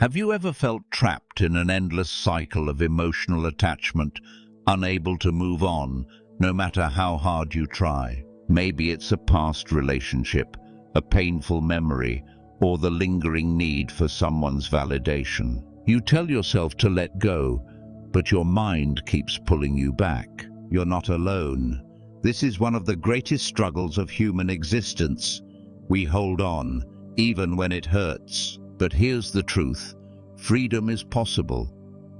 Have you ever felt trapped in an endless cycle of emotional attachment, unable to move on, no matter how hard you try? Maybe it's a past relationship, a painful memory, or the lingering need for someone's validation. You tell yourself to let go, but your mind keeps pulling you back. You're not alone. This is one of the greatest struggles of human existence. We hold on, even when it hurts. But here's the truth. Freedom is possible,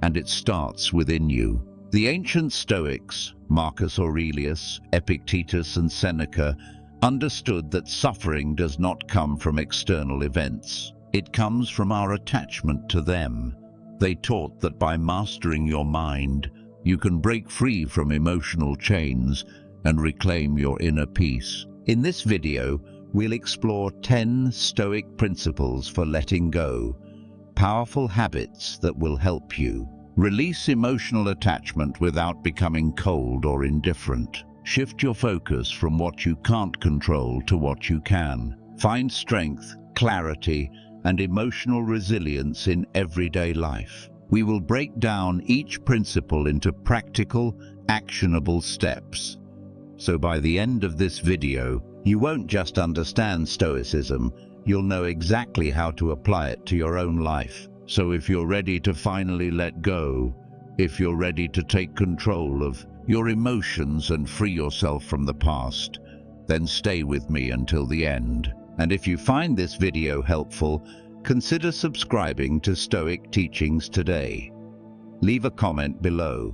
and it starts within you. The ancient Stoics, Marcus Aurelius, Epictetus, and Seneca, understood that suffering does not come from external events. It comes from our attachment to them. They taught that by mastering your mind, you can break free from emotional chains and reclaim your inner peace. In this video, we'll explore 10 Stoic principles for letting go, powerful habits that will help you. Release emotional attachment without becoming cold or indifferent. Shift your focus from what you can't control to what you can. Find strength, clarity, and emotional resilience in everyday life. We will break down each principle into practical, actionable steps. So by the end of this video, you won't just understand Stoicism, you'll know exactly how to apply it to your own life. So if you're ready to finally let go, if you're ready to take control of your emotions and free yourself from the past, then stay with me until the end. And if you find this video helpful, consider subscribing to Stoic Teachings today. Leave a comment below.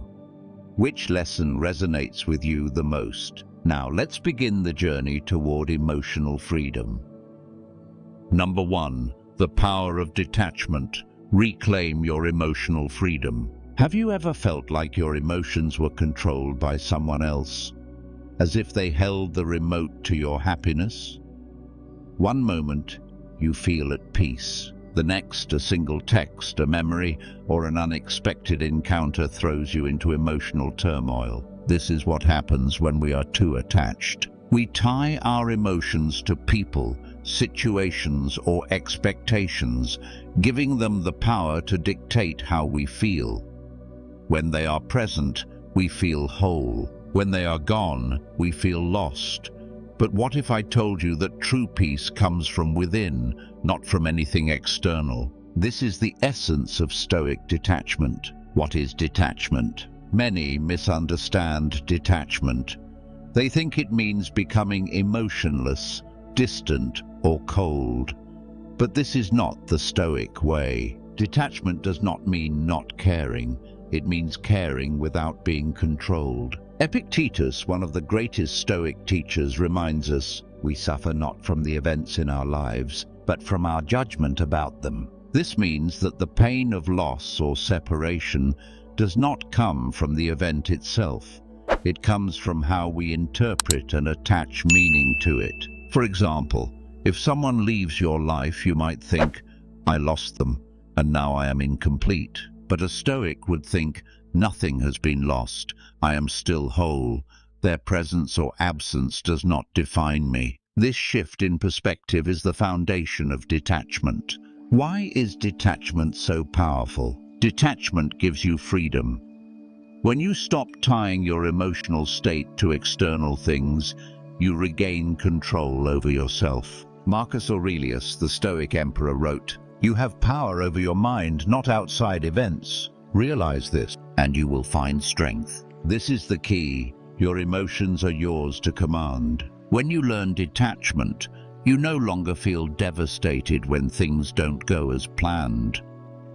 Which lesson resonates with you the most? Now let's begin the journey toward emotional freedom. Number 1. The power of detachment. Reclaim your emotional freedom. Have you ever felt like your emotions were controlled by someone else, as if they held the remote to your happiness? One moment, you feel at peace. The next, a single text, a memory, or an unexpected encounter throws you into emotional turmoil. This is what happens when we are too attached. We tie our emotions to people, situations, or expectations, giving them the power to dictate how we feel. When they are present, we feel whole. When they are gone, we feel lost. But what if I told you that true peace comes from within, not from anything external? This is the essence of Stoic detachment. What is detachment? Many misunderstand detachment. They think it means becoming emotionless, distant, or cold. But this is not the Stoic way. Detachment does not mean not caring. It means caring without being controlled. Epictetus, one of the greatest Stoic teachers, reminds us, we suffer not from the events in our lives, but from our judgment about them. This means that the pain of loss or separation does not come from the event itself. It comes from how we interpret and attach meaning to it. For example, if someone leaves your life, you might think, I lost them, and now I am incomplete. But a Stoic would think, nothing has been lost, I am still whole. Their presence or absence does not define me. This shift in perspective is the foundation of detachment. Why is detachment so powerful? Detachment gives you freedom. When you stop tying your emotional state to external things, you regain control over yourself. Marcus Aurelius, the Stoic emperor, wrote, "You have power over your mind, not outside events. Realize this, and you will find strength." This is the key. Your emotions are yours to command. When you learn detachment, you no longer feel devastated when things don't go as planned.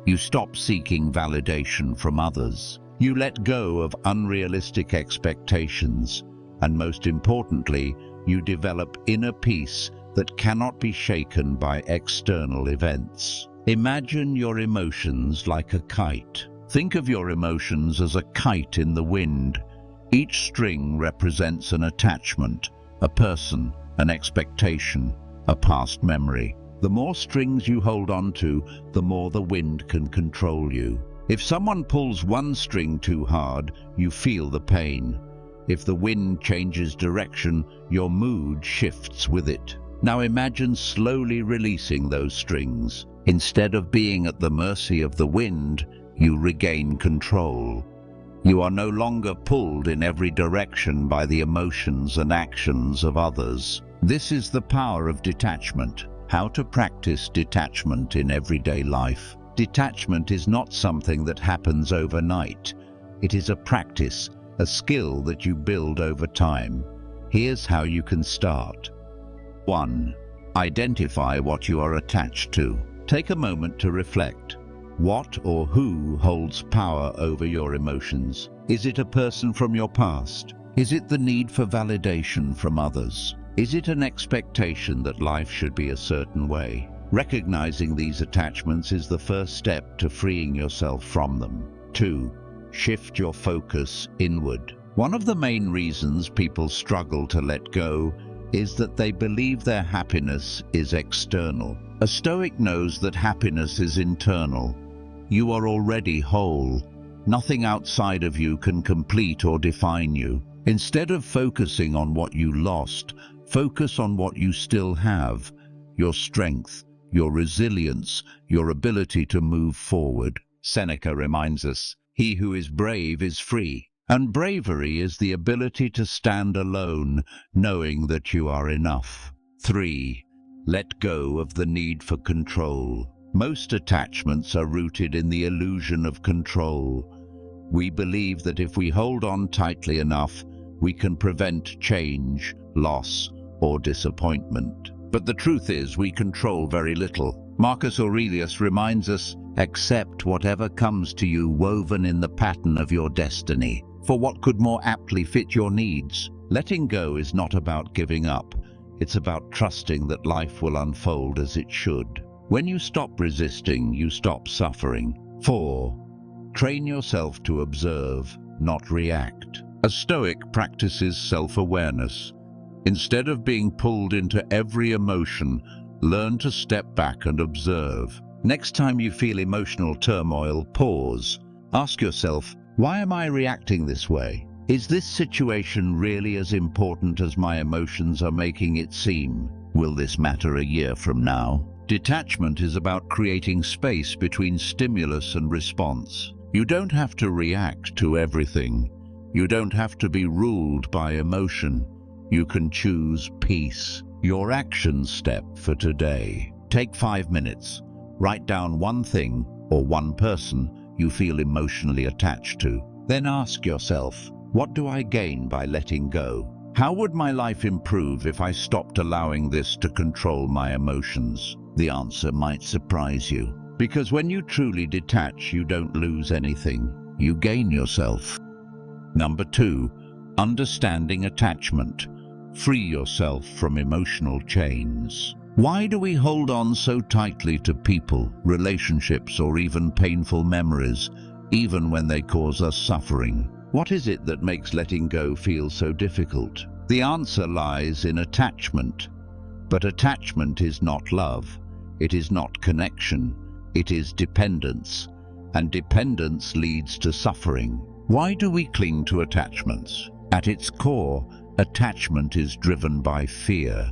You stop seeking validation from others. You let go of unrealistic expectations. And most importantly, you develop inner peace that cannot be shaken by external events. Imagine your emotions like a kite. Think of your emotions as a kite in the wind. Each string represents an attachment, a person, an expectation, a past memory. The more strings you hold on to, the more the wind can control you. If someone pulls one string too hard, you feel the pain. If the wind changes direction, your mood shifts with it. Now imagine slowly releasing those strings. Instead of being at the mercy of the wind, you regain control. You are no longer pulled in every direction by the emotions and actions of others. This is the power of detachment. How to practice detachment in everyday life. Detachment is not something that happens overnight. It is a practice, a skill that you build over time. Here's how you can start. 1. Identify what you are attached to. Take a moment to reflect. What or who holds power over your emotions? Is it a person from your past? Is it the need for validation from others? Is it an expectation that life should be a certain way? Recognizing these attachments is the first step to freeing yourself from them. 2. Shift your focus inward. One of the main reasons people struggle to let go is that they believe their happiness is external. A Stoic knows that happiness is internal. You are already whole. Nothing outside of you can complete or define you. Instead of focusing on what you lost, focus on what you still have, your strength, your resilience, your ability to move forward. Seneca reminds us, "He who is brave is free." And bravery is the ability to stand alone, knowing that you are enough. 3. Let go of the need for control. Most attachments are rooted in the illusion of control. We believe that if we hold on tightly enough, we can prevent change, loss, or disappointment. But the truth is, we control very little. Marcus Aurelius reminds us, "Accept whatever comes to you woven in the pattern of your destiny, for what could more aptly fit your needs?" Letting go is not about giving up. It's about trusting that life will unfold as it should. When you stop resisting, you stop suffering. 4. Train yourself to observe, not react. A Stoic practices self-awareness. Instead of being pulled into every emotion, learn to step back and observe. Next time you feel emotional turmoil, pause. Ask yourself, why am I reacting this way? Is this situation really as important as my emotions are making it seem? Will this matter a year from now? Detachment is about creating space between stimulus and response. You don't have to react to everything. You don't have to be ruled by emotion. You can choose peace. Your action step for today. Take 5 minutes. Write down one thing or one person you feel emotionally attached to. Then ask yourself, what do I gain by letting go? How would my life improve if I stopped allowing this to control my emotions? The answer might surprise you, because when you truly detach, you don't lose anything. You gain yourself. Number 2, understanding attachment. Free yourself from emotional chains. Why do we hold on so tightly to people, relationships, or even painful memories, even when they cause us suffering? What is it that makes letting go feel so difficult? The answer lies in attachment. But attachment is not love. It is not connection. It is dependence. And dependence leads to suffering. Why do we cling to attachments? At its core, attachment is driven by fear.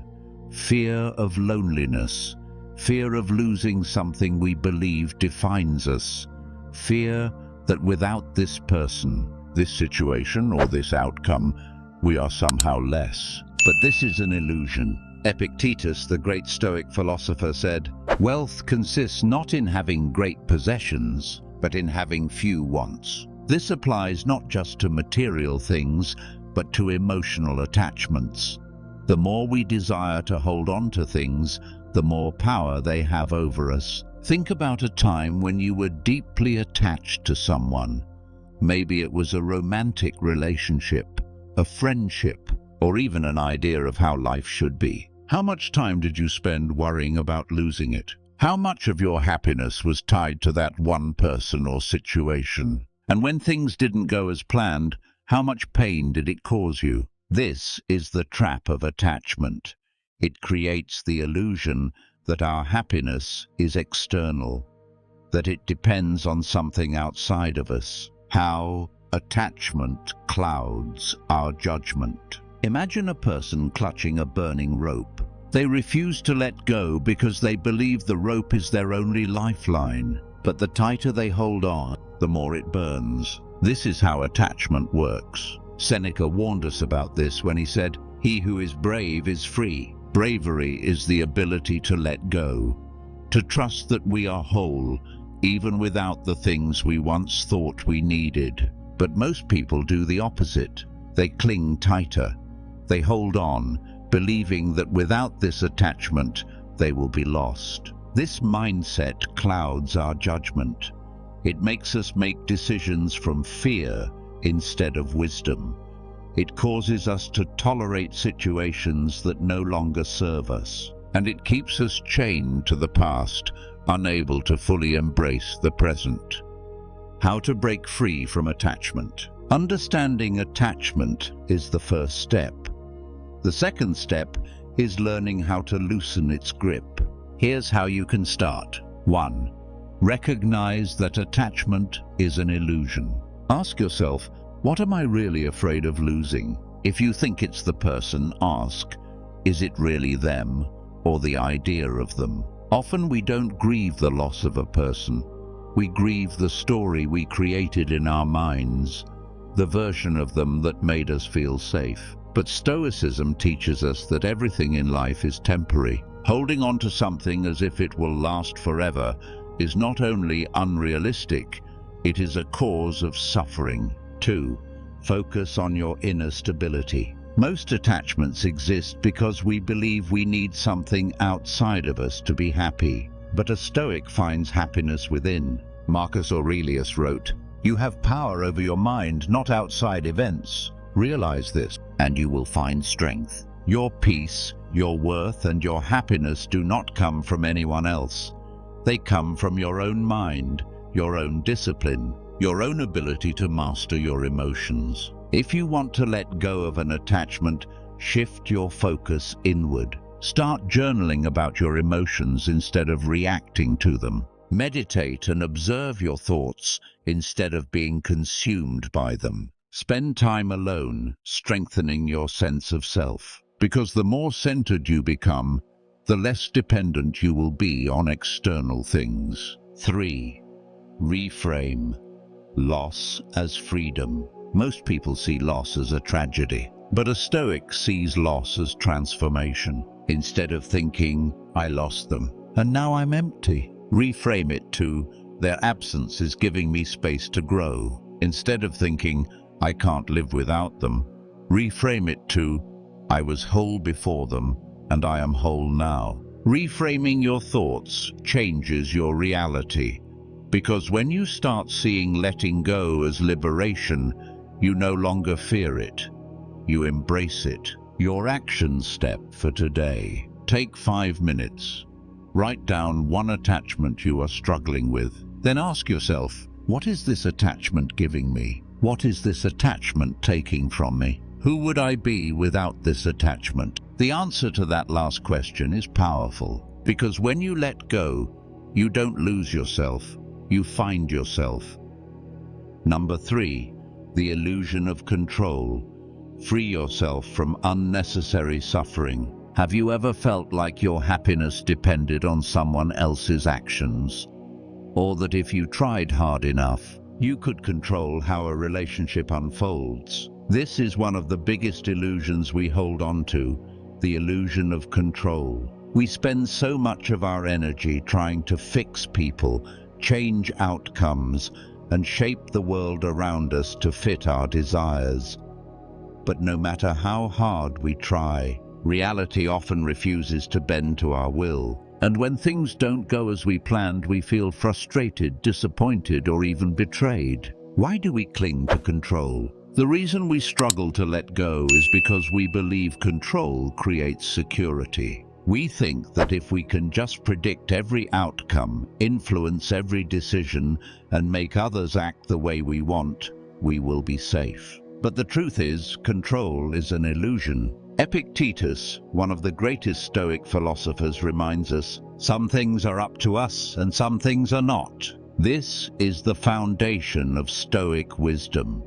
Fear of loneliness. Fear of losing something we believe defines us. Fear that without this person, this situation, or this outcome, we are somehow less. But this is an illusion. Epictetus, the great Stoic philosopher, said, "Wealth consists not in having great possessions, but in having few wants." This applies not just to material things, but to emotional attachments. The more we desire to hold on to things, the more power they have over us. Think about a time when you were deeply attached to someone. Maybe it was a romantic relationship, a friendship, or even an idea of how life should be. How much time did you spend worrying about losing it? How much of your happiness was tied to that one person or situation? And when things didn't go as planned, how much pain did it cause you? This is the trap of attachment. It creates the illusion that our happiness is external, that it depends on something outside of us. How attachment clouds our judgment. Imagine a person clutching a burning rope. They refuse to let go because they believe the rope is their only lifeline. But the tighter they hold on, the more it burns. This is how attachment works. Seneca warned us about this when he said, "He who is brave is free." Bravery is the ability to let go, to trust that we are whole, even without the things we once thought we needed. But most people do the opposite. They cling tighter. They hold on, believing that without this attachment, they will be lost. This mindset clouds our judgment. It makes us make decisions from fear instead of wisdom. It causes us to tolerate situations that no longer serve us, and it keeps us chained to the past, unable to fully embrace the present. How to break free from attachment. Understanding attachment is the first step. The second step is learning how to loosen its grip. Here's how you can start. 1. Recognize that attachment is an illusion. Ask yourself, what am I really afraid of losing? If you think it's the person, ask, is it really them or the idea of them? Often we don't grieve the loss of a person. We grieve the story we created in our minds, the version of them that made us feel safe. But Stoicism teaches us that everything in life is temporary. Holding on to something as if it will last forever is not only unrealistic, it is a cause of suffering. 2. Focus on your inner stability. Most attachments exist because we believe we need something outside of us to be happy. But a Stoic finds happiness within. Marcus Aurelius wrote, "You have power over your mind, not outside events. Realize this, and you will find strength. Your peace, your worth, and your happiness do not come from anyone else. They come from your own mind, your own discipline, your own ability to master your emotions." If you want to let go of an attachment, shift your focus inward. Start journaling about your emotions instead of reacting to them. Meditate and observe your thoughts instead of being consumed by them. Spend time alone, strengthening your sense of self. Because the more centered you become, the less dependent you will be on external things. 3. Reframe. Loss as freedom. Most people see loss as a tragedy, but a Stoic sees loss as transformation. Instead of thinking, "I lost them, and now I'm empty," reframe it to, "Their absence is giving me space to grow." Instead of thinking, "I can't live without them," reframe it to, "I was whole before them, and I am whole now." Reframing your thoughts changes your reality, because when you start seeing letting go as liberation, you no longer fear it. You embrace it. Your action step for today. Take 5 minutes. Write down one attachment you are struggling with. Then ask yourself, what is this attachment giving me? What is this attachment taking from me? Who would I be without this attachment? The answer to that last question is powerful, because when you let go, you don't lose yourself, you find yourself. Number 3, the illusion of control. Free yourself from unnecessary suffering. Have you ever felt like your happiness depended on someone else's actions? Or that if you tried hard enough, you could control how a relationship unfolds? This is one of the biggest illusions we hold on to, the illusion of control. We spend so much of our energy trying to fix people, change outcomes, and shape the world around us to fit our desires. But no matter how hard we try, reality often refuses to bend to our will. And when things don't go as we planned, we feel frustrated, disappointed, or even betrayed. Why do we cling to control? The reason we struggle to let go is because we believe control creates security. We think that if we can just predict every outcome, influence every decision, and make others act the way we want, we will be safe. But the truth is, control is an illusion. Epictetus, one of the greatest Stoic philosophers, reminds us, some things are up to us and some things are not. This is the foundation of Stoic wisdom.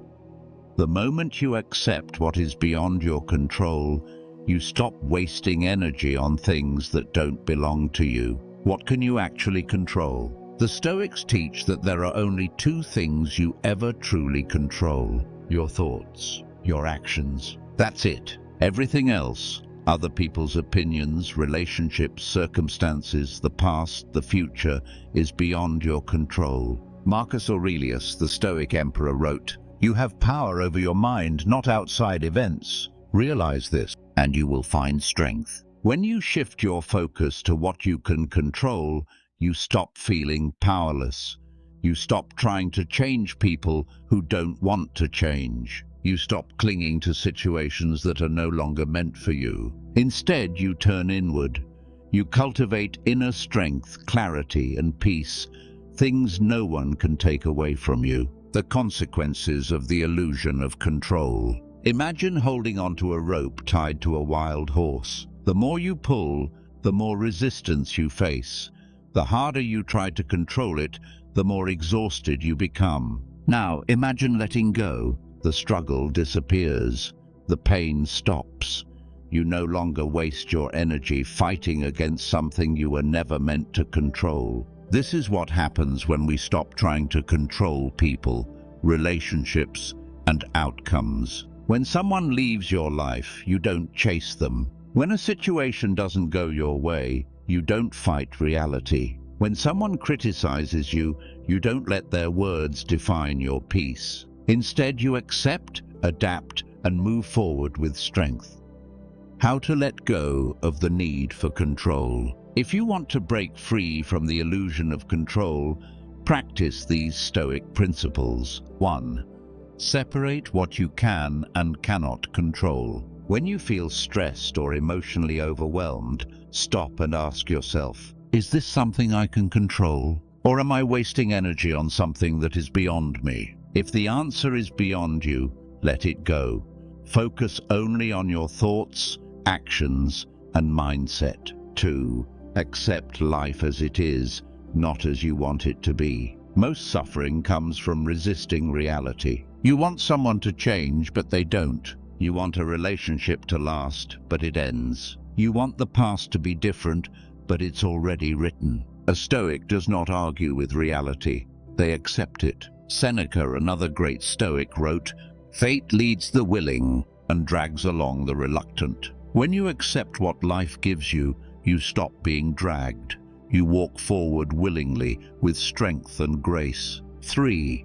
The moment you accept what is beyond your control, You stop wasting energy on things that don't belong to you. What can you actually control? The Stoics teach that there are only two things you ever truly control: your thoughts, your actions. That's it. Everything else, other people's opinions, relationships, circumstances, the past, the future, is beyond your control. Marcus Aurelius, the Stoic emperor, wrote, "You have power over your mind, not outside events. Realize this, and you will find strength." When you shift your focus to what you can control, you stop feeling powerless. You stop trying to change people who don't want to change. You stop clinging to situations that are no longer meant for you. Instead, you turn inward. You cultivate inner strength, clarity, and peace, things no one can take away from you. The consequences of the illusion of control. Imagine holding onto a rope tied to a wild horse. The more you pull, the more resistance you face. The harder you try to control it, the more exhausted you become. Now, imagine letting go. The struggle disappears. The pain stops. You no longer waste your energy fighting against something you were never meant to control. This is what happens when we stop trying to control people, relationships, and outcomes. When someone leaves your life, you don't chase them. When a situation doesn't go your way, you don't fight reality. When someone criticizes you, you don't let their words define your peace. Instead, you accept, adapt, and move forward with strength. How to let go of the need for control. If you want to break free from the illusion of control, practice these Stoic principles. 1. Separate what you can and cannot control. When you feel stressed or emotionally overwhelmed, stop and ask yourself, is this something I can control? Or am I wasting energy on something that is beyond me? If the answer is beyond you, let it go. Focus only on your thoughts, actions, and mindset. 2. Accept life as it is, not as you want it to be. Most suffering comes from resisting reality. You want someone to change, but they don't. You want a relationship to last, but it ends. You want the past to be different, but it's already written. A Stoic does not argue with reality. They accept it. Seneca, another great Stoic, wrote, "Fate leads the willing and drags along the reluctant." When you accept what life gives you, you stop being dragged. You walk forward willingly, with strength and grace. 3.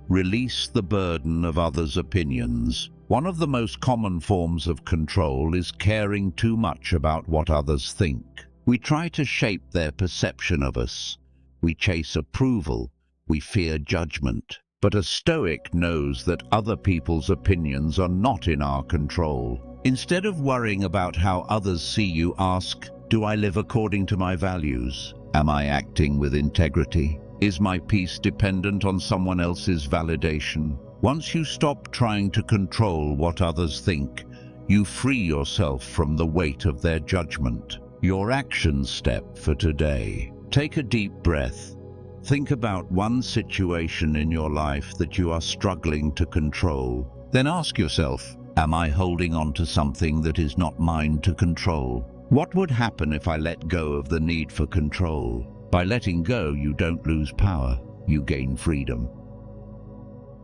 Release the burden of others' opinions. One of the most common forms of control is caring too much about what others think. We try to shape their perception of us. We chase approval. We fear judgment. But a Stoic knows that other people's opinions are not in our control. Instead of worrying about how others see you, ask, do I live according to my values? Am I acting with integrity? Is my peace dependent on someone else's validation? Once you stop trying to control what others think, you free yourself from the weight of their judgment. Your action step for today. Take a deep breath. Think about one situation in your life that you are struggling to control. Then ask yourself, am I holding on to something that is not mine to control? What would happen if I let go of the need for control? By letting go, you don't lose power, you gain freedom.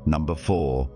Number 4,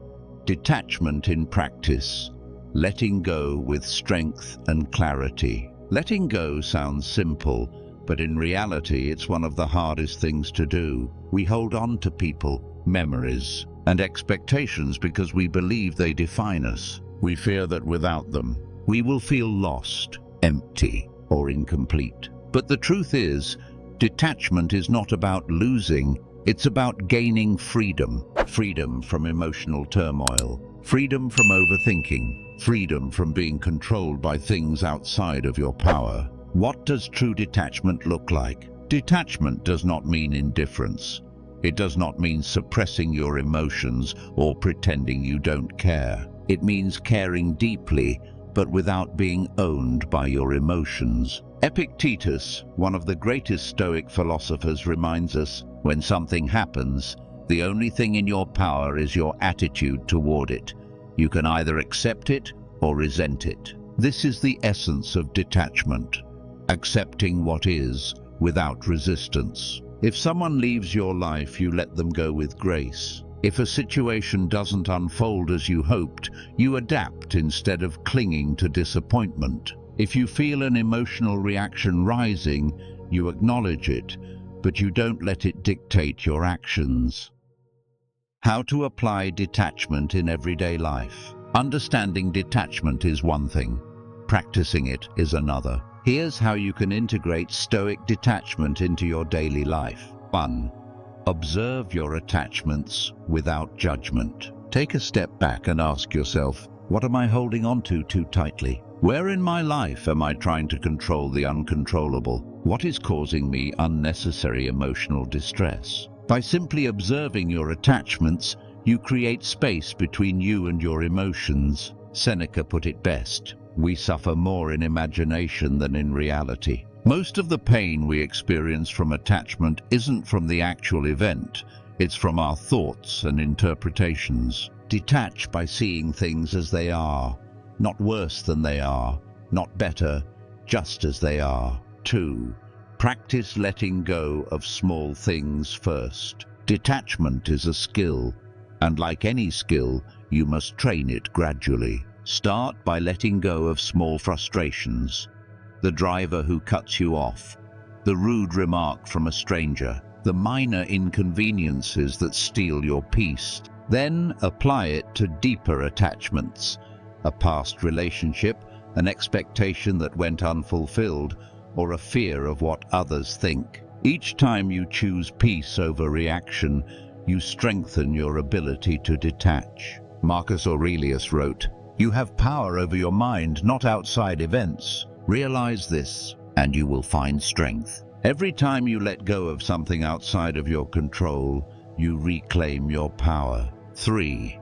detachment in practice. Letting go with strength and clarity. Letting go sounds simple, but in reality, it's one of the hardest things to do. We hold on to people, memories, and expectations because we believe they define us. We fear that without them, we will feel lost, empty, or incomplete. But the truth is, detachment is not about losing, it's about gaining freedom. Freedom from emotional turmoil, freedom from overthinking, freedom from being controlled by things outside of your power. What does true detachment look like? Detachment does not mean indifference. It does not mean suppressing your emotions or pretending you don't care. It means caring deeply, but without being owned by your emotions. Epictetus, one of the greatest Stoic philosophers, reminds us, when something happens, the only thing in your power is your attitude toward it. You can either accept it or resent it. This is the essence of detachment, accepting what is without resistance. If someone leaves your life, you let them go with grace. If a situation doesn't unfold as you hoped, you adapt instead of clinging to disappointment. If you feel an emotional reaction rising, you acknowledge it, but you don't let it dictate your actions. How to apply detachment in everyday life. Understanding detachment is one thing. Practicing it is another. Here's how you can integrate Stoic detachment into your daily life. 1. Observe your attachments without judgment. Take a step back and ask yourself, what am I holding on to too tightly? Where in my life am I trying to control the uncontrollable? What is causing me unnecessary emotional distress? By simply observing your attachments, you create space between you and your emotions. Seneca put it best, we suffer more in imagination than in reality. Most of the pain we experience from attachment isn't from the actual event, it's from our thoughts and interpretations. Detach by seeing things as they are, not worse than they are, not better, just as they are. 2. Practice letting go of small things first. Detachment is a skill, and like any skill, you must train it gradually. Start by letting go of small frustrations. The driver who cuts you off, the rude remark from a stranger, the minor inconveniences that steal your peace. Then apply it to deeper attachments, a past relationship, an expectation that went unfulfilled, or a fear of what others think. Each time you choose peace over reaction, you strengthen your ability to detach. Marcus Aurelius wrote, "You have power over your mind, not outside events. Realize this, and you will find strength." Every time you let go of something outside of your control, you reclaim your power. 3.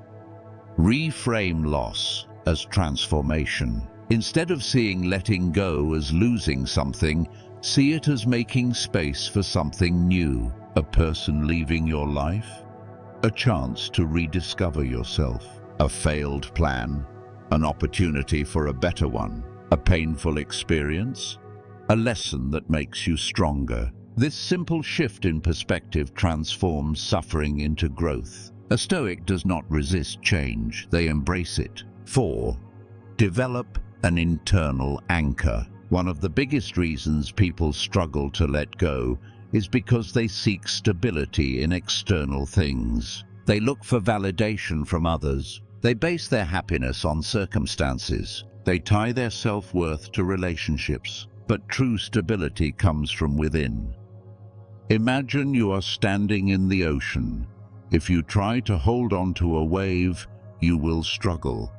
Reframe loss as transformation. Instead of seeing letting go as losing something, see it as making space for something new. A person leaving your life, a chance to rediscover yourself, a failed plan, an opportunity for a better one, a painful experience, a lesson that makes you stronger. This simple shift in perspective transforms suffering into growth. A Stoic does not resist change, they embrace it. 4. Develop an internal anchor. One of the biggest reasons people struggle to let go is because they seek stability in external things. They look for validation from others. They base their happiness on circumstances. They tie their self-worth to relationships. But true stability comes from within. Imagine you are standing in the ocean. If you try to hold on to a wave, you will struggle.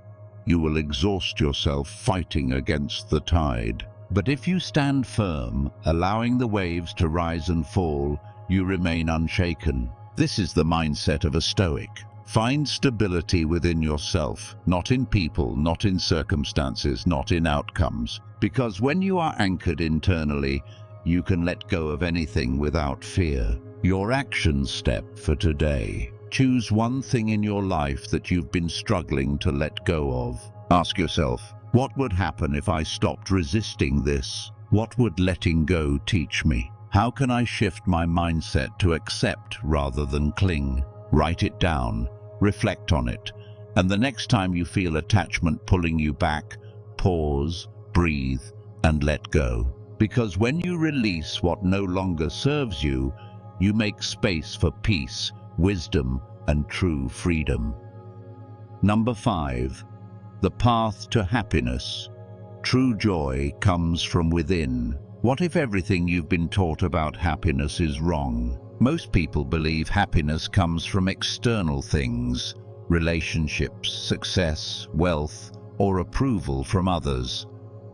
You will exhaust yourself fighting against the tide. But if you stand firm, allowing the waves to rise and fall, you remain unshaken. This is the mindset of a Stoic. Find stability within yourself, not in people, not in circumstances, not in outcomes. Because when you are anchored internally, you can let go of anything without fear. Your action step for today. Choose one thing in your life that you've been struggling to let go of. Ask yourself, what would happen if I stopped resisting this? What would letting go teach me? How can I shift my mindset to accept rather than cling? Write it down, reflect on it, and the next time you feel attachment pulling you back, pause, breathe, and let go. Because when you release what no longer serves you, you make space for peace, wisdom, and true freedom. Number 5. The path to happiness. True joy comes from within. What if everything you've been taught about happiness is wrong? Most people believe happiness comes from external things, relationships, success, wealth, or approval from others.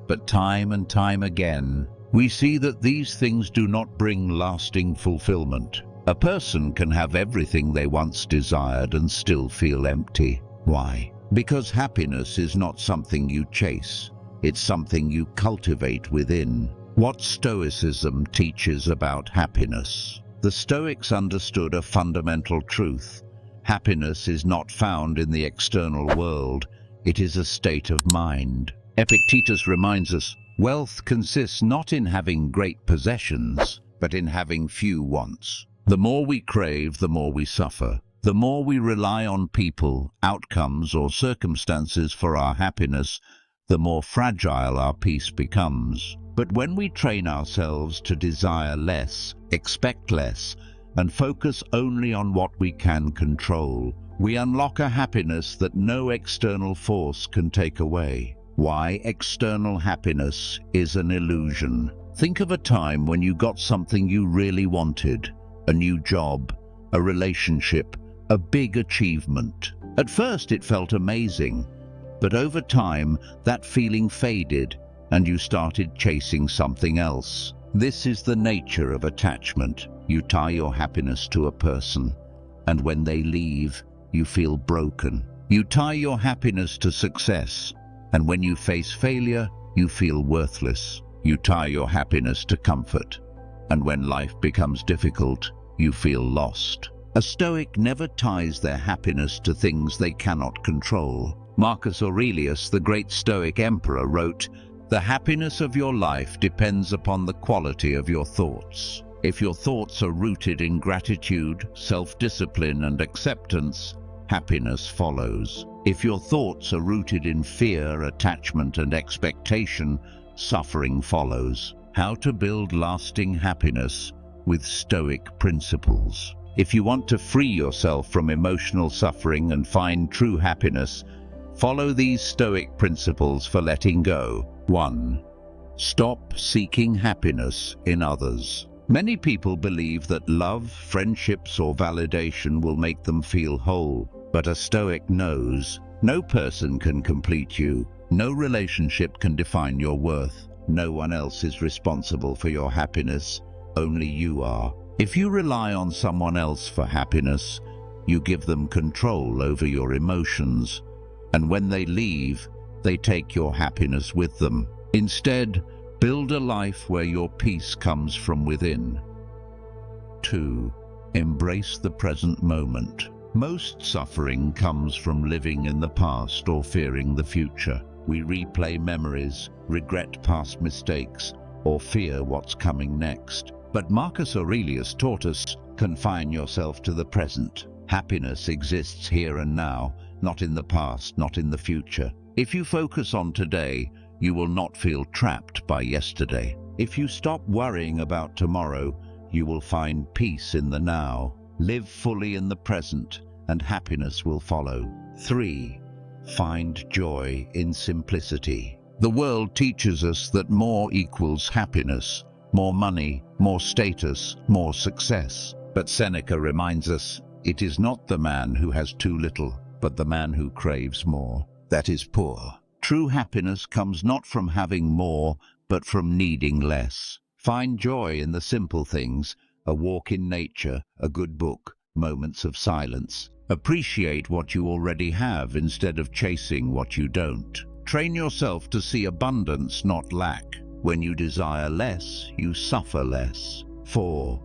But time and time again, we see that these things do not bring lasting fulfillment. A person can have everything they once desired and still feel empty. Why? Because happiness is not something you chase. It's something you cultivate within. What Stoicism teaches about happiness? The Stoics understood a fundamental truth. Happiness is not found in the external world. It is a state of mind. Epictetus reminds us, wealth consists not in having great possessions, but in having few wants. The more we crave, the more we suffer. The more we rely on people, outcomes, or circumstances for our happiness, the more fragile our peace becomes. But when we train ourselves to desire less, expect less, and focus only on what we can control, we unlock a happiness that no external force can take away. Why external happiness is an illusion. Think of a time when you got something you really wanted, a new job, a relationship, a big achievement. At first it felt amazing, but over time that feeling faded and you started chasing something else. This is the nature of attachment. You tie your happiness to a person, and when they leave, you feel broken. You tie your happiness to success, and when you face failure, you feel worthless. You tie your happiness to comfort, and when life becomes difficult, you feel lost. A Stoic never ties their happiness to things they cannot control. Marcus Aurelius, the great Stoic emperor, wrote, "The happiness of your life depends upon the quality of your thoughts. If your thoughts are rooted in gratitude, self-discipline, and acceptance, happiness follows. If your thoughts are rooted in fear, attachment, and expectation, suffering follows." How to build lasting happiness with Stoic principles. If you want to free yourself from emotional suffering and find true happiness, follow these Stoic principles for letting go. 1. Stop seeking happiness in others. Many people believe that love, friendships, or validation will make them feel whole. But a Stoic knows, no person can complete you. No relationship can define your worth. No one else is responsible for your happiness. Only you are. If you rely on someone else for happiness, you give them control over your emotions. And when they leave, they take your happiness with them. Instead, build a life where your peace comes from within. 2. Embrace the present moment. Most suffering comes from living in the past or fearing the future. We replay memories, regret past mistakes, or fear what's coming next. But Marcus Aurelius taught us, confine yourself to the present. Happiness exists here and now, not in the past, not in the future. If you focus on today, you will not feel trapped by yesterday. If you stop worrying about tomorrow, you will find peace in the now. Live fully in the present, and happiness will follow. 3. Find joy in simplicity. The world teaches us that more equals happiness, more money, more status, more success. But Seneca reminds us, it is not the man who has too little, but the man who craves more that is poor. True happiness comes not from having more, but from needing less. Find joy in the simple things, a walk in nature, a good book, moments of silence. Appreciate what you already have instead of chasing what you don't. Train yourself to see abundance, not lack. When you desire less, you suffer less. 4.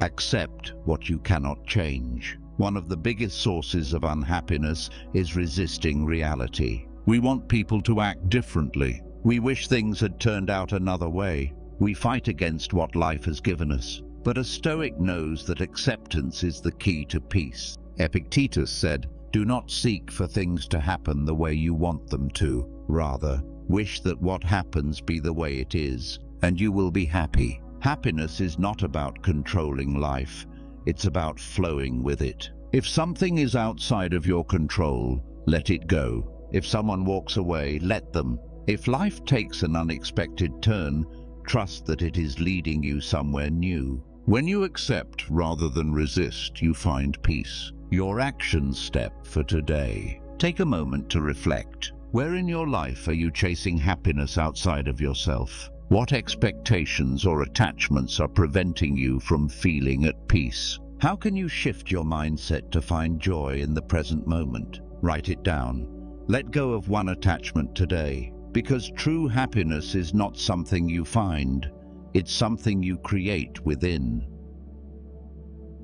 Accept what you cannot change. One of the biggest sources of unhappiness is resisting reality. We want people to act differently. We wish things had turned out another way. We fight against what life has given us. But a Stoic knows that acceptance is the key to peace. Epictetus said, "Do not seek for things to happen the way you want them to. Rather, wish that what happens be the way it is, and you will be happy." Happiness is not about controlling life. It's about flowing with it. If something is outside of your control, let it go. If someone walks away, let them. If life takes an unexpected turn, trust that it is leading you somewhere new. When you accept rather than resist, you find peace. Your action step for today. Take a moment to reflect. Where in your life are you chasing happiness outside of yourself? What expectations or attachments are preventing you from feeling at peace? How can you shift your mindset to find joy in the present moment? Write it down. Let go of one attachment today, because true happiness is not something you find, it's something you create within.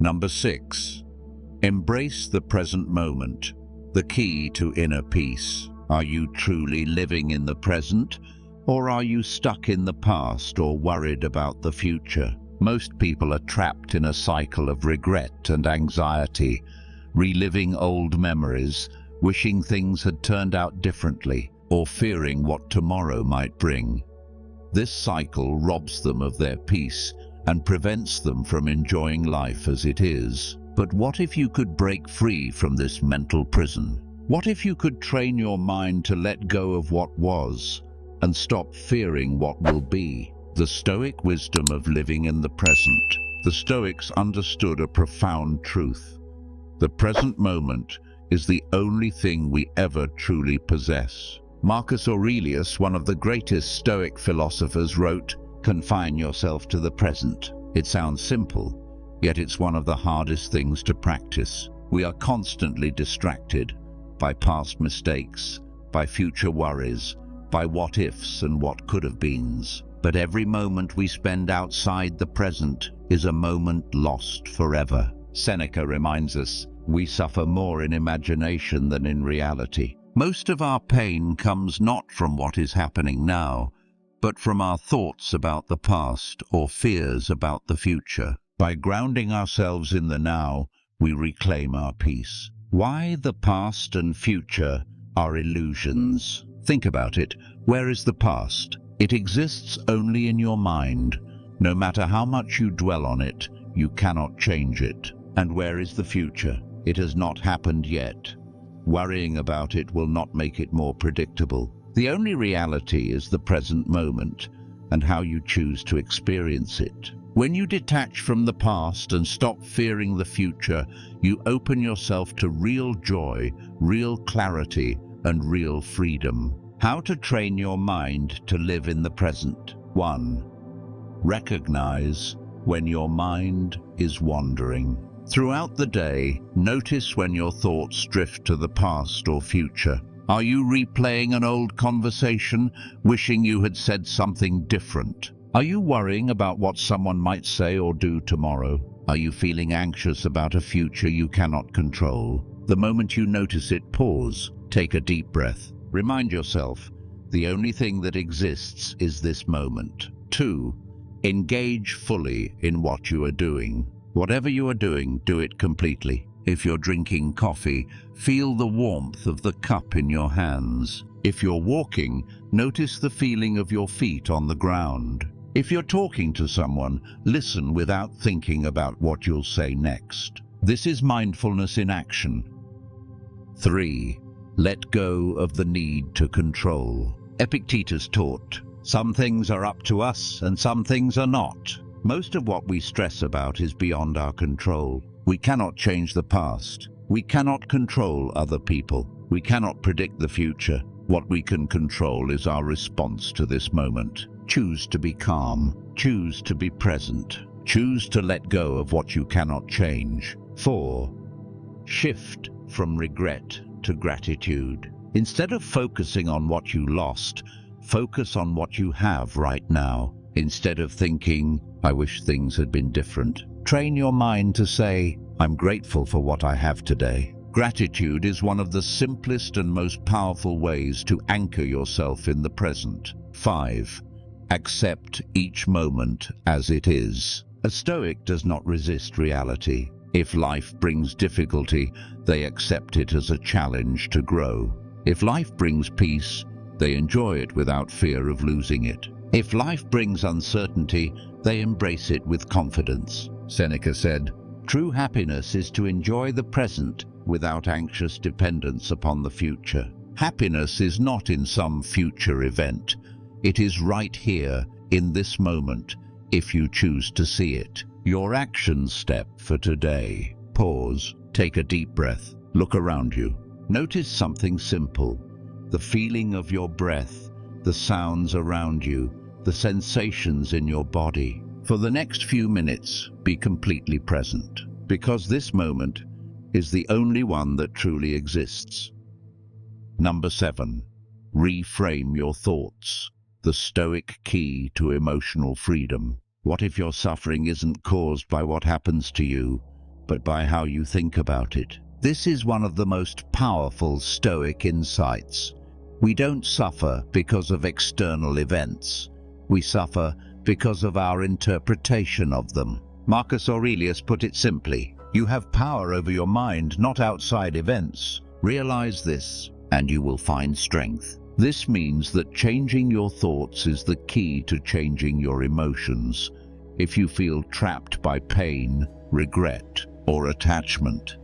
Number 6. Embrace the present moment, the key to inner peace. Are you truly living in the present, or are you stuck in the past or worried about the future? Most people are trapped in a cycle of regret and anxiety, reliving old memories, wishing things had turned out differently, or fearing what tomorrow might bring. This cycle robs them of their peace and prevents them from enjoying life as it is. But what if you could break free from this mental prison? What if you could train your mind to let go of what was and stop fearing what will be? The Stoic wisdom of living in the present. The Stoics understood a profound truth. The present moment is the only thing we ever truly possess. Marcus Aurelius, one of the greatest Stoic philosophers, wrote, "Confine yourself to the present." It sounds simple, yet it's one of the hardest things to practice. We are constantly distracted by past mistakes, by future worries, by what-ifs and what could-have-beens. But every moment we spend outside the present is a moment lost forever. Seneca reminds us, we suffer more in imagination than in reality. Most of our pain comes not from what is happening now, but from our thoughts about the past or fears about the future. By grounding ourselves in the now, we reclaim our peace. Why the past and future are illusions? Think about it. Where is the past? It exists only in your mind. No matter how much you dwell on it, you cannot change it. And where is the future? It has not happened yet. Worrying about it will not make it more predictable. The only reality is the present moment and how you choose to experience it. When you detach from the past and stop fearing the future, you open yourself to real joy, real clarity, and real freedom. How to train your mind to live in the present. 1. Recognize when your mind is wandering. Throughout the day, notice when your thoughts drift to the past or future. Are you replaying an old conversation, wishing you had said something different? Are you worrying about what someone might say or do tomorrow? Are you feeling anxious about a future you cannot control? The moment you notice it, pause, take a deep breath. Remind yourself, the only thing that exists is this moment. 2. Engage fully in what you are doing. Whatever you are doing, do it completely. If you're drinking coffee, feel the warmth of the cup in your hands. If you're walking, notice the feeling of your feet on the ground. If you're talking to someone, listen without thinking about what you'll say next. This is mindfulness in action. 3. Let go of the need to control. Epictetus taught, some things are up to us and some things are not. Most of what we stress about is beyond our control. We cannot change the past. We cannot control other people. We cannot predict the future. What we can control is our response to this moment. Choose to be calm. Choose to be present. Choose to let go of what you cannot change. 4. Shift from regret to gratitude. Instead of focusing on what you lost, focus on what you have right now. Instead of thinking, I wish things had been different, train your mind to say, I'm grateful for what I have today. Gratitude is one of the simplest and most powerful ways to anchor yourself in the present. 5. Accept each moment as it is. A Stoic does not resist reality. If life brings difficulty, they accept it as a challenge to grow. If life brings peace, they enjoy it without fear of losing it. If life brings uncertainty, they embrace it with confidence. Seneca said, true happiness is to enjoy the present without anxious dependence upon the future. Happiness is not in some future event. It is right here, in this moment, if you choose to see it. Your action step for today. Pause, take a deep breath, look around you. Notice something simple. The feeling of your breath, the sounds around you, the sensations in your body. For the next few minutes, be completely present, because this moment is the only one that truly exists. Number 7. Reframe your thoughts. The Stoic key to emotional freedom. What if your suffering isn't caused by what happens to you, but by how you think about it? This is one of the most powerful Stoic insights. We don't suffer because of external events. We suffer because of our interpretation of them. Marcus Aurelius put it simply, you have power over your mind, not outside events. Realize this, and you will find strength. This means that changing your thoughts is the key to changing your emotions. If you feel trapped by pain, regret, or attachment,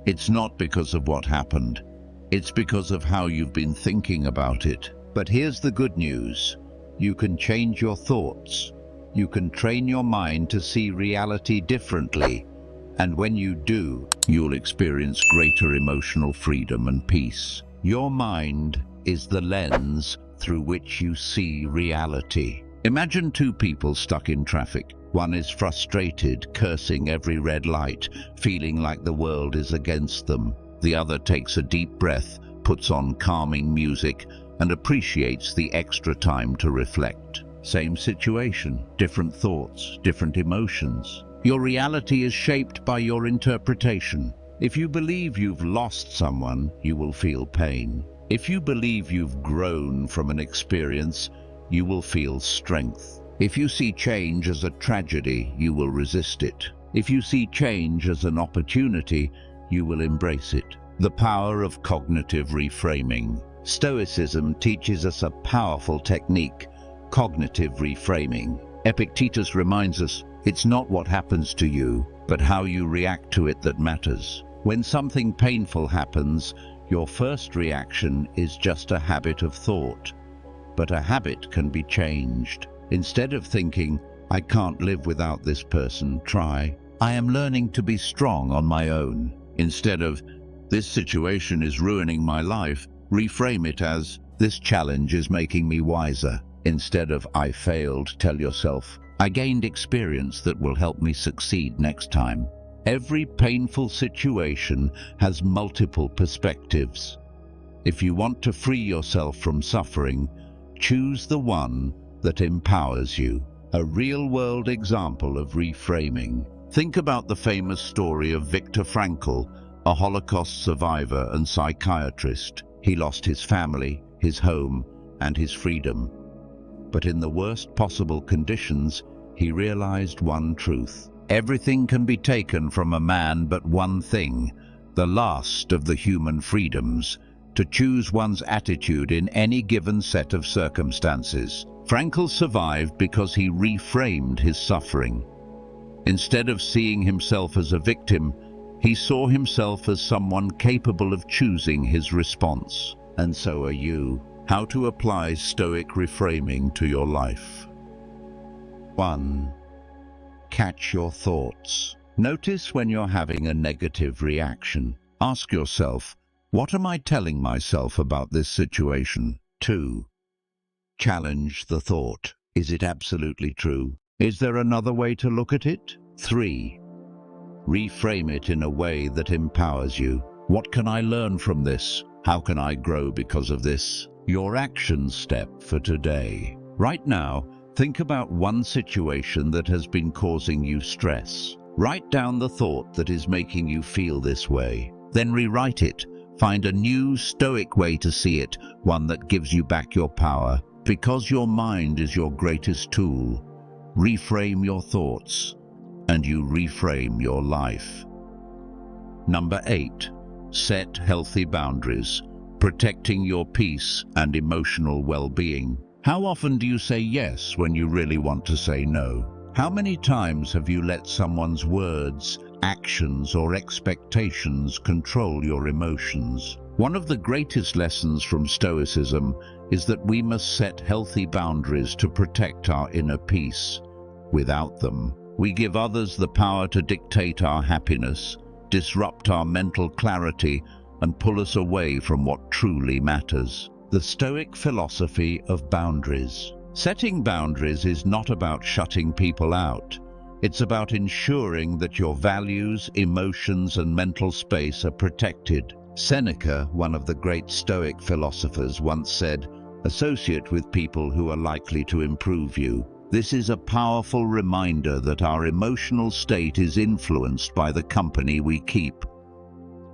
it's not because of what happened. It's because of how you've been thinking about it. But here's the good news. You can change your thoughts. You can train your mind to see reality differently. And when you do, you'll experience greater emotional freedom and peace. Your mind is the lens through which you see reality. Imagine two people stuck in traffic. One is frustrated, cursing every red light, feeling like the world is against them. The other takes a deep breath, puts on calming music, and appreciates the extra time to reflect. Same situation, different thoughts, different emotions. Your reality is shaped by your interpretation. If you believe you've lost someone, you will feel pain. If you believe you've grown from an experience, you will feel strength. If you see change as a tragedy, you will resist it. If you see change as an opportunity, you will embrace it. The power of cognitive reframing. Stoicism teaches us a powerful technique, cognitive reframing. Epictetus reminds us, it's not what happens to you, but how you react to it that matters. When something painful happens, your first reaction is just a habit of thought. But a habit can be changed. Instead of thinking, I can't live without this person, try, I am learning to be strong on my own. Instead of, this situation is ruining my life, reframe it as, this challenge is making me wiser. Instead of, I failed, tell yourself, I gained experience that will help me succeed next time. Every painful situation has multiple perspectives. If you want to free yourself from suffering, choose the one that empowers you. A real-world example of reframing. Think about the famous story of Viktor Frankl, a Holocaust survivor and psychiatrist. He lost his family, his home, and his freedom. But in the worst possible conditions, he realized one truth. Everything can be taken from a man but one thing, the last of the human freedoms, to choose one's attitude in any given set of circumstances. Frankl survived because he reframed his suffering. Instead of seeing himself as a victim, he saw himself as someone capable of choosing his response. And so are you. How to apply Stoic reframing to your life. 1. Catch your thoughts. Notice when you're having a negative reaction. Ask yourself, what am I telling myself about this situation? 2. Challenge the thought. Is it absolutely true? Is there another way to look at it? 3. Reframe it in a way that empowers you. What can I learn from this? How can I grow because of this? Your action step for today. Right now, think about one situation that has been causing you stress. Write down the thought that is making you feel this way. Then rewrite it. Find a new Stoic way to see it, one that gives you back your power. Because your mind is your greatest tool, reframe your thoughts, and you reframe your life. Number 8. Set healthy boundaries, protecting your peace and emotional well-being. How often do you say yes when you really want to say no? How many times have you let someone's words, actions, or expectations control your emotions? One of the greatest lessons from Stoicism is that we must set healthy boundaries to protect our inner peace. Without them, we give others the power to dictate our happiness, disrupt our mental clarity, and pull us away from what truly matters. The Stoic philosophy of boundaries. Setting boundaries is not about shutting people out. It's about ensuring that your values, emotions, and mental space are protected. Seneca, one of the great Stoic philosophers, once said, "Associate with people who are likely to improve you." This is a powerful reminder that our emotional state is influenced by the company we keep.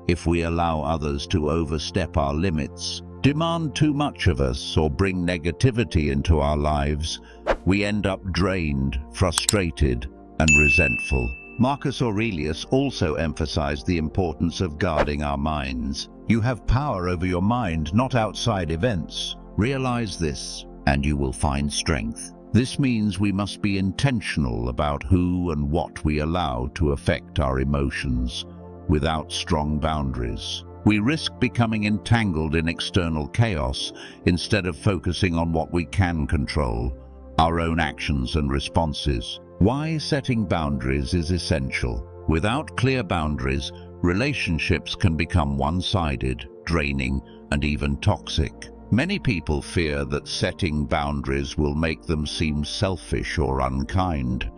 If we allow others to overstep our limits, demand too much of us or bring negativity into our lives, we end up drained, frustrated, and resentful. Marcus Aurelius also emphasized the importance of guarding our minds. You have power over your mind, not outside events. Realize this, and you will find strength. This means we must be intentional about who and what we allow to affect our emotions. Without strong boundaries, we risk becoming entangled in external chaos instead of focusing on what we can control, our own actions and responses. Why setting boundaries is essential. Without clear boundaries, relationships can become one-sided, draining, and even toxic. Many people fear that setting boundaries will make them seem selfish or unkind,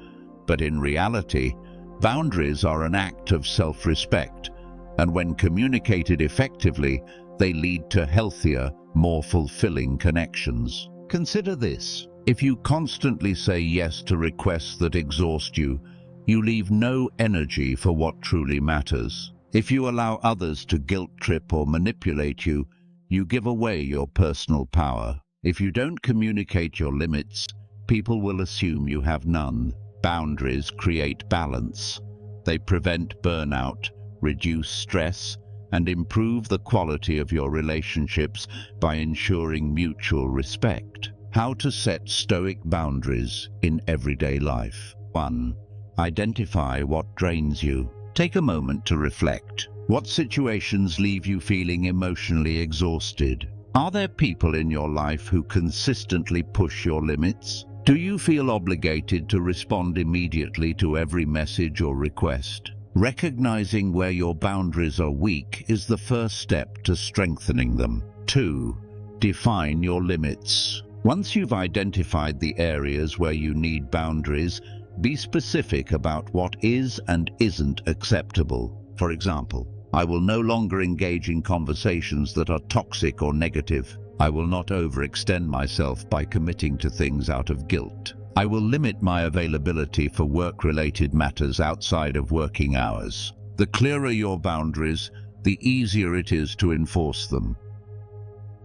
but in reality, boundaries are an act of self-respect, and when communicated effectively, they lead to healthier, more fulfilling connections. Consider this. If you constantly say yes to requests that exhaust you, you leave no energy for what truly matters. If you allow others to guilt-trip or manipulate you, you give away your personal power. If you don't communicate your limits, people will assume you have none. Boundaries create balance. They prevent burnout, reduce stress, and improve the quality of your relationships by ensuring mutual respect. How to set Stoic boundaries in everyday life. 1. Identify what drains you. Take a moment to reflect. What situations leave you feeling emotionally exhausted? Are there people in your life who consistently push your limits? Do you feel obligated to respond immediately to every message or request? Recognizing where your boundaries are weak is the first step to strengthening them. 2. Define your limits. Once you've identified the areas where you need boundaries, be specific about what is and isn't acceptable. For example, I will no longer engage in conversations that are toxic or negative. I will not overextend myself by committing to things out of guilt. I will limit my availability for work-related matters outside of working hours. The clearer your boundaries, the easier it is to enforce them.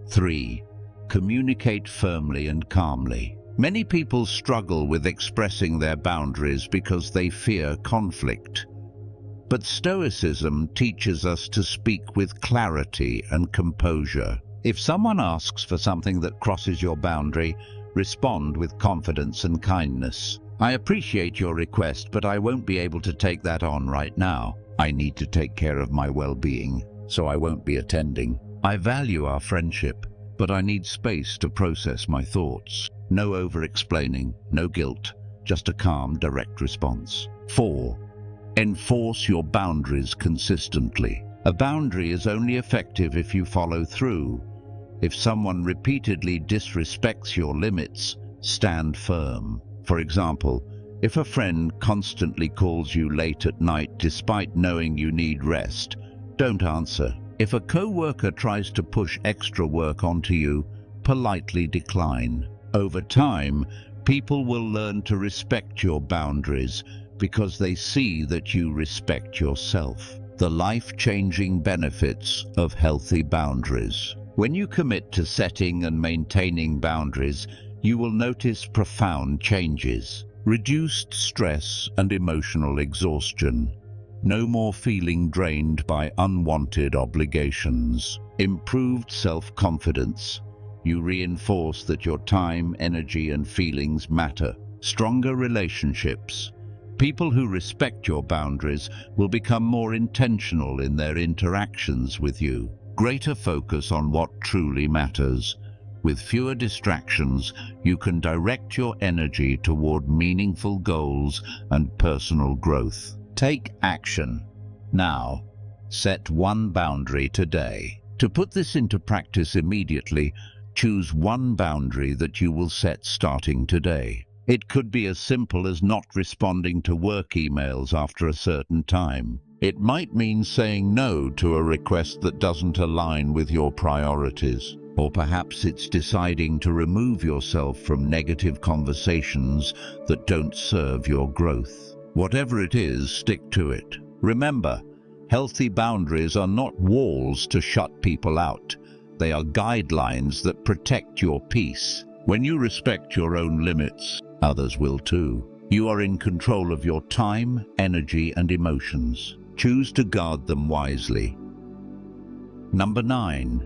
3. Communicate firmly and calmly. Many people struggle with expressing their boundaries because they fear conflict. But Stoicism teaches us to speak with clarity and composure. If someone asks for something that crosses your boundary, respond with confidence and kindness. I appreciate your request, but I won't be able to take that on right now. I need to take care of my well-being, so I won't be attending. I value our friendship, but I need space to process my thoughts. No over-explaining, no guilt, just a calm, direct response. 4. Enforce your boundaries consistently. A boundary is only effective if you follow through. If someone repeatedly disrespects your limits, stand firm. For example, if a friend constantly calls you late at night despite knowing you need rest, don't answer. If a co-worker tries to push extra work onto you, politely decline. Over time, people will learn to respect your boundaries because they see that you respect yourself. The life-changing benefits of healthy boundaries. When you commit to setting and maintaining boundaries, you will notice profound changes. Reduced stress and emotional exhaustion. No more feeling drained by unwanted obligations. Improved self-confidence. You reinforce that your time, energy, and feelings matter. Stronger relationships. People who respect your boundaries will become more intentional in their interactions with you. Greater focus on what truly matters. With fewer distractions, you can direct your energy toward meaningful goals and personal growth. Take action. Now, set one boundary today. To put this into practice immediately, choose one boundary that you will set starting today. It could be as simple as not responding to work emails after a certain time. It might mean saying no to a request that doesn't align with your priorities. Or perhaps it's deciding to remove yourself from negative conversations that don't serve your growth. Whatever it is, stick to it. Remember, healthy boundaries are not walls to shut people out. They are guidelines that protect your peace. When you respect your own limits, others will too. You are in control of your time, energy, and emotions. Choose to guard them wisely. Number 9.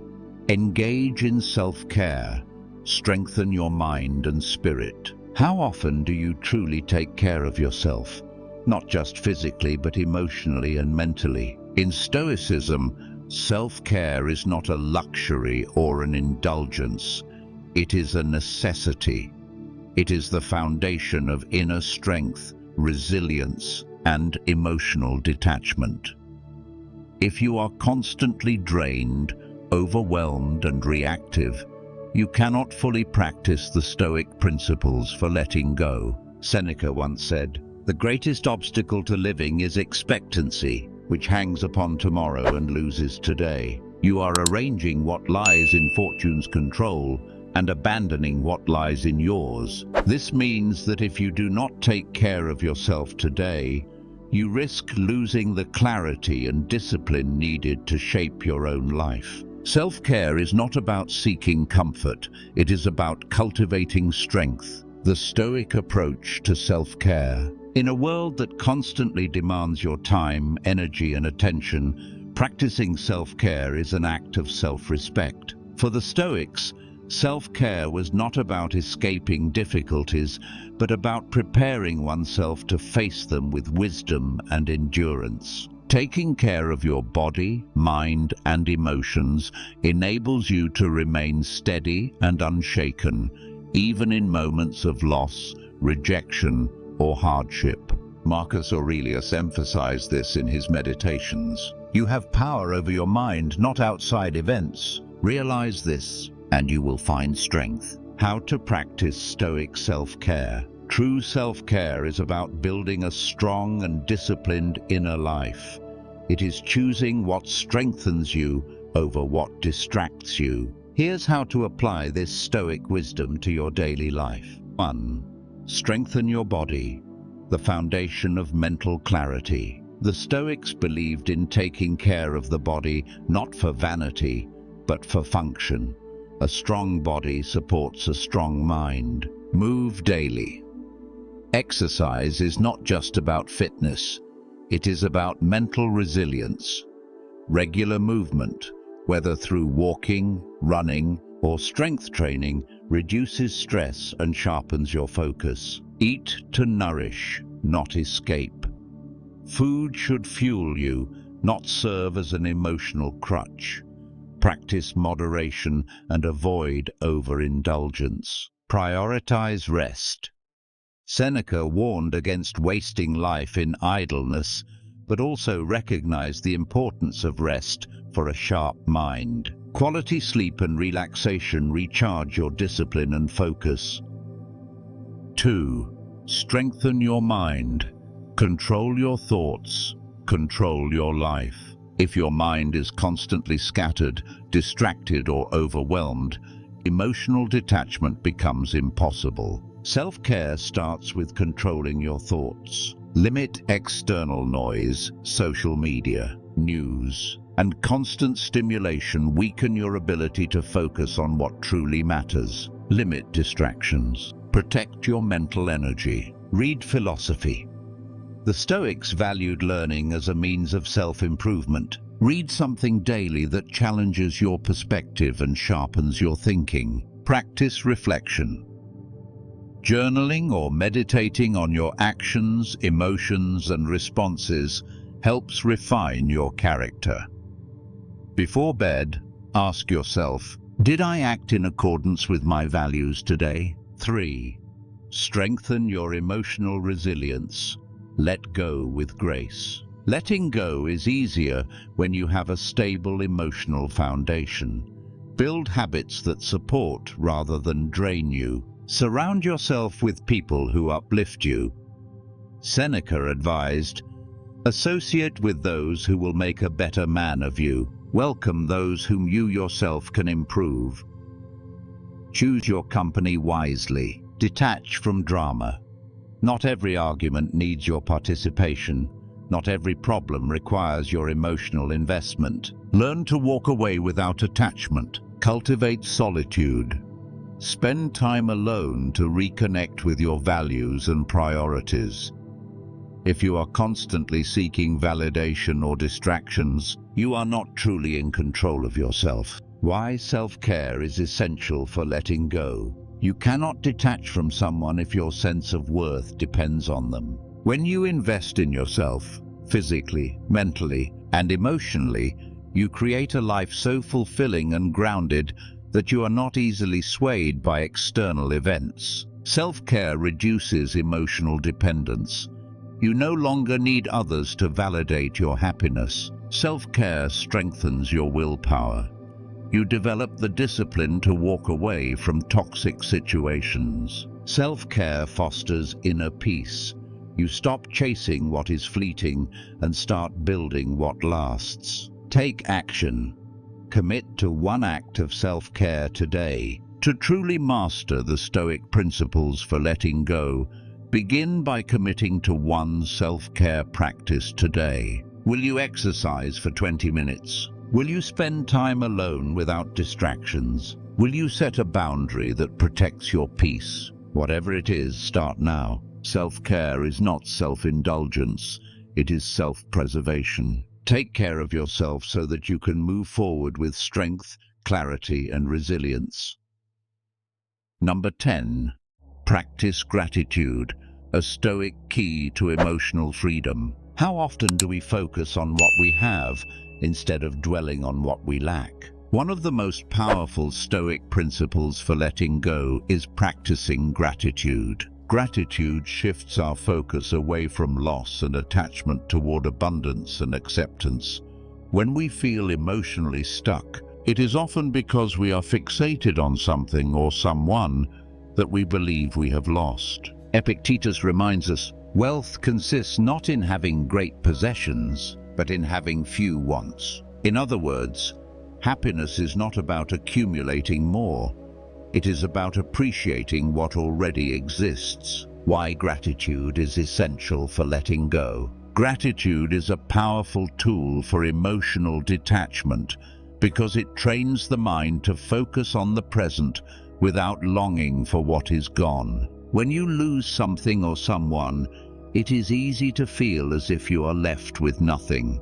Engage in self-care. Strengthen your mind and spirit. How often do you truly take care of yourself? Not just physically, but emotionally and mentally. In Stoicism, self-care is not a luxury or an indulgence. It is a necessity. It is the foundation of inner strength, resilience, and emotional detachment. If you are constantly drained, overwhelmed, and reactive, you cannot fully practice the Stoic principles for letting go. Seneca once said, "The greatest obstacle to living is expectancy, which hangs upon tomorrow and loses today." You are arranging what lies in fortune's control and abandoning what lies in yours. This means that if you do not take care of yourself today, you risk losing the clarity and discipline needed to shape your own life. Self-care is not about seeking comfort, it is about cultivating strength. The Stoic approach to self-care. In a world that constantly demands your time, energy, and attention, practicing self-care is an act of self-respect. For the Stoics, self-care was not about escaping difficulties, but about preparing oneself to face them with wisdom and endurance. Taking care of your body, mind, and emotions enables you to remain steady and unshaken, even in moments of loss, rejection, or hardship. Marcus Aurelius emphasized this in his Meditations. You have power over your mind, not outside events. Realize this, and you will find strength. How to practice Stoic self-care. True self-care is about building a strong and disciplined inner life. It is choosing what strengthens you over what distracts you. Here's how to apply this Stoic wisdom to your daily life. 1. Strengthen your body, the foundation of mental clarity. The Stoics believed in taking care of the body not for vanity, but for function. A strong body supports a strong mind. Move daily. Exercise is not just about fitness. It is about mental resilience. Regular movement, whether through walking, running, or strength training, reduces stress and sharpens your focus. Eat to nourish, not escape. Food should fuel you, not serve as an emotional crutch. Practice moderation and avoid overindulgence. Prioritize rest. Seneca warned against wasting life in idleness, but also recognized the importance of rest for a sharp mind. Quality sleep and relaxation recharge your discipline and focus. 2. Strengthen your mind. Control your thoughts. Control your life. If your mind is constantly scattered, distracted, or overwhelmed, emotional detachment becomes impossible. Self-care starts with controlling your thoughts. Limit external noise, social media, news, and constant stimulation weaken your ability to focus on what truly matters. Limit distractions. Protect your mental energy. Read philosophy. The Stoics valued learning as a means of self-improvement. Read something daily that challenges your perspective and sharpens your thinking. Practice reflection. Journaling or meditating on your actions, emotions, and responses helps refine your character. Before bed, ask yourself, did I act in accordance with my values today? 3. Strengthen your emotional resilience. Let go with grace. Letting go is easier when you have a stable emotional foundation. Build habits that support rather than drain you. Surround yourself with people who uplift you. Seneca advised, associate with those who will make a better man of you. Welcome those whom you yourself can improve. Choose your company wisely. Detach from drama. Not every argument needs your participation. Not every problem requires your emotional investment. Learn to walk away without attachment. Cultivate solitude. Spend time alone to reconnect with your values and priorities. If you are constantly seeking validation or distractions, you are not truly in control of yourself. Why self-care is essential for letting go. You cannot detach from someone if your sense of worth depends on them. When you invest in yourself, physically, mentally, and emotionally, you create a life so fulfilling and grounded that you are not easily swayed by external events. Self-care reduces emotional dependence. You no longer need others to validate your happiness. Self-care strengthens your willpower. You develop the discipline to walk away from toxic situations. Self-care fosters inner peace. You stop chasing what is fleeting and start building what lasts. Take action. Commit to one act of self-care today. To truly master the Stoic principles for letting go, begin by committing to one self-care practice today. Will you exercise for 20 minutes? Will you spend time alone without distractions? Will you set a boundary that protects your peace? Whatever it is, start now. Self-care is not self-indulgence, it is self-preservation. Take care of yourself so that you can move forward with strength, clarity, and resilience. Number 10. Practice gratitude, a Stoic key to emotional freedom. How often do we focus on what we have instead of dwelling on what we lack? One of the most powerful Stoic principles for letting go is practicing gratitude. Gratitude shifts our focus away from loss and attachment toward abundance and acceptance. When we feel emotionally stuck, it is often because we are fixated on something or someone that we believe we have lost. Epictetus reminds us, wealth consists not in having great possessions, but in having few wants. In other words, happiness is not about accumulating more. It is about appreciating what already exists. Why gratitude is essential for letting go. Gratitude is a powerful tool for emotional detachment because it trains the mind to focus on the present without longing for what is gone. When you lose something or someone, it is easy to feel as if you are left with nothing.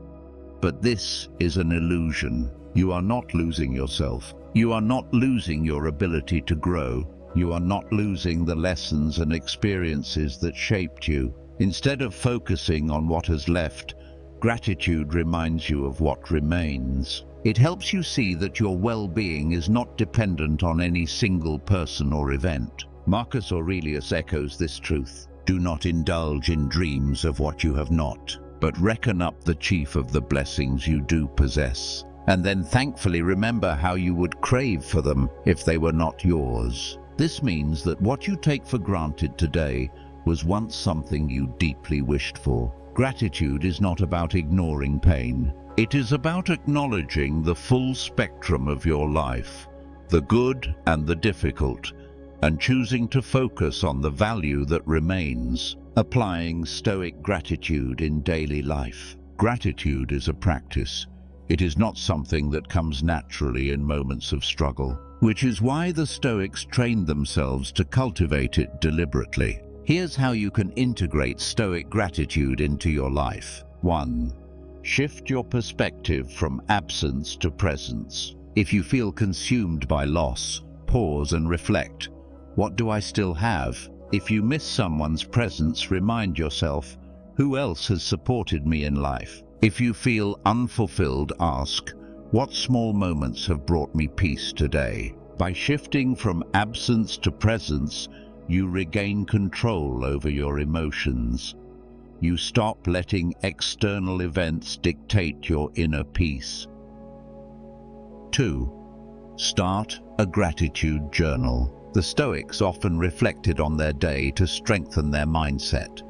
But this is an illusion. You are not losing yourself. You are not losing your ability to grow. You are not losing the lessons and experiences that shaped you. Instead of focusing on what has left, gratitude reminds you of what remains. It helps you see that your well-being is not dependent on any single person or event. Marcus Aurelius echoes this truth. Do not indulge in dreams of what you have not, but reckon up the chief of the blessings you do possess. And then thankfully remember how you would crave for them if they were not yours. This means that what you take for granted today was once something you deeply wished for. Gratitude is not about ignoring pain. It is about acknowledging the full spectrum of your life, the good and the difficult, and choosing to focus on the value that remains. Applying Stoic gratitude in daily life. Gratitude is a practice. It is not something that comes naturally in moments of struggle, which is why the Stoics trained themselves to cultivate it deliberately. Here's how you can integrate Stoic gratitude into your life. 1. Shift your perspective from absence to presence. If you feel consumed by loss, pause and reflect. What do I still have? If you miss someone's presence, remind yourself, who else has supported me in life? If you feel unfulfilled, ask, what small moments have brought me peace today? By shifting from absence to presence, you regain control over your emotions. You stop letting external events dictate your inner peace. 2. Start a gratitude journal. The Stoics often reflected on their day to strengthen their mindset.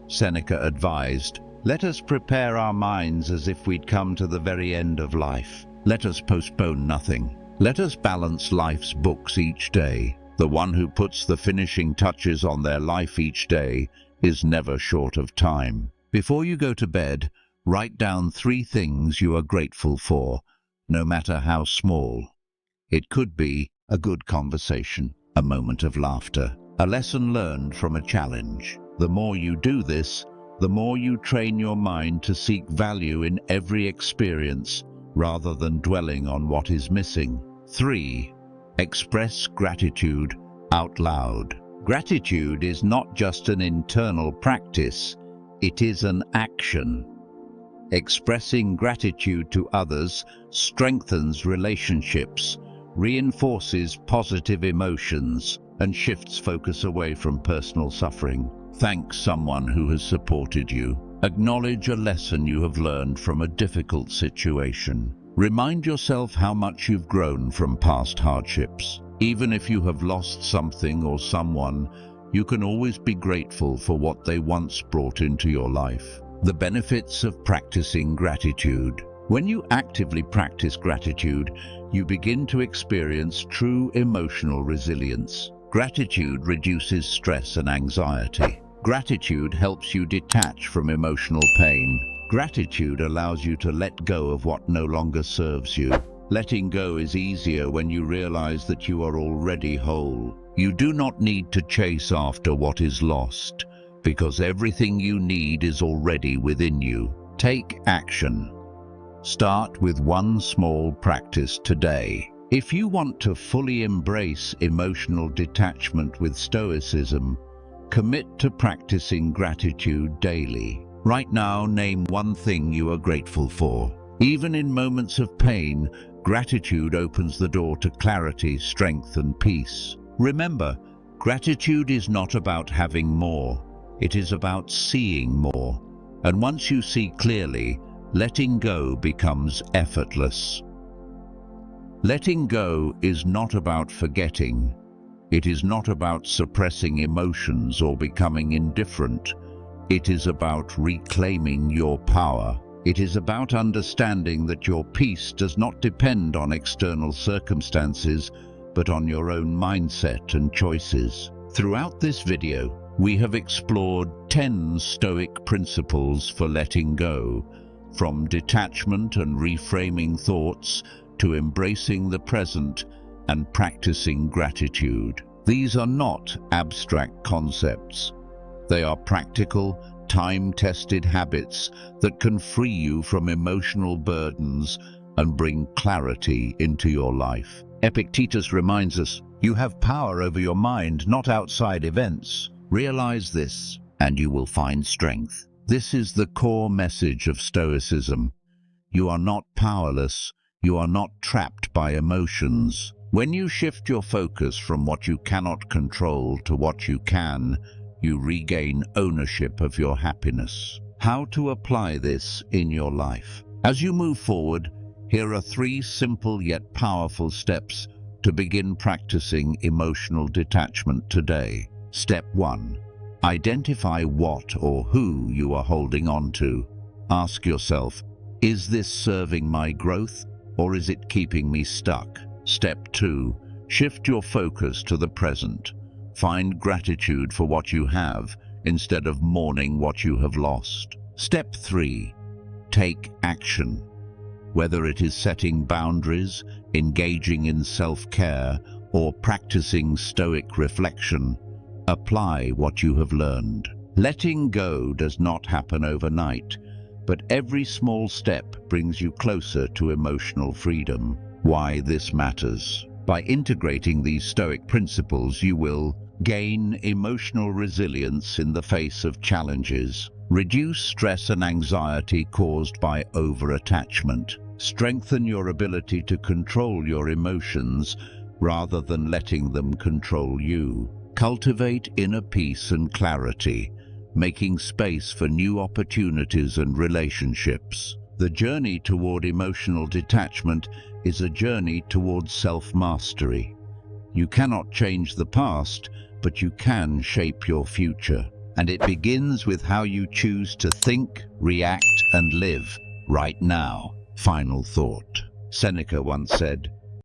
Seneca advised, let us prepare our minds as if we'd come to the very end of life. Let us postpone nothing. Let us balance life's books each day. The one who puts the finishing touches on their life each day is never short of time. Before you go to bed, write down 3 things you are grateful for, no matter how small. It could be a good conversation, a moment of laughter, a lesson learned from a challenge. The more you do this, the more you train your mind to seek value in every experience rather than dwelling on what is missing. 3. Express gratitude out loud. Gratitude is not just an internal practice, it is an action. Expressing gratitude to others strengthens relationships, reinforces positive emotions, and shifts focus away from personal suffering. Thank someone who has supported you. Acknowledge a lesson you have learned from a difficult situation. Remind yourself how much you've grown from past hardships. Even if you have lost something or someone, you can always be grateful for what they once brought into your life. The benefits of practicing gratitude. When you actively practice gratitude, you begin to experience true emotional resilience. Gratitude reduces stress and anxiety. Gratitude helps you detach from emotional pain. Gratitude allows you to let go of what no longer serves you. Letting go is easier when you realize that you are already whole. You do not need to chase after what is lost, because everything you need is already within you. Take action. Start with one small practice today. If you want to fully embrace emotional detachment with Stoicism, commit to practicing gratitude daily. Right now, name one thing you are grateful for. Even in moments of pain, gratitude opens the door to clarity, strength, and peace. Remember, gratitude is not about having more. It is about seeing more. And once you see clearly, letting go becomes effortless. Letting go is not about forgetting. It is not about suppressing emotions or becoming indifferent. It is about reclaiming your power. It is about understanding that your peace does not depend on external circumstances, but on your own mindset and choices. Throughout this video, we have explored 10 Stoic principles for letting go, from detachment and reframing thoughts to embracing the present and practicing gratitude. These are not abstract concepts. They are practical, time-tested habits that can free you from emotional burdens and bring clarity into your life. Epictetus reminds us, you have power over your mind, not outside events. Realize this, and you will find strength. This is the core message of Stoicism. You are not powerless. You are not trapped by emotions. When you shift your focus from what you cannot control to what you can, you regain ownership of your happiness. How to apply this in your life? As you move forward, here are 3 simple yet powerful steps to begin practicing emotional detachment today. Step 1. Identify what or who you are holding on to. Ask yourself, is this serving my growth, or is it keeping me stuck? Step 2. Shift your focus to the present. Find gratitude for what you have, instead of mourning what you have lost. Step 3. Take action. Whether it is setting boundaries, engaging in self-care, or practicing stoic reflection, apply what you have learned. Letting go does not happen overnight, but every small step brings you closer to emotional freedom. Why this matters? By integrating these Stoic principles, you will gain emotional resilience in the face of challenges, reduce stress and anxiety caused by over-attachment, strengthen your ability to control your emotions rather than letting them control you, cultivate inner peace and clarity, making space for new opportunities and relationships. The journey toward emotional detachment is a journey toward self-mastery. You cannot change the past, but you can shape your future. And it begins with how you choose to think, react, and live right now. Final thought. Seneca once said,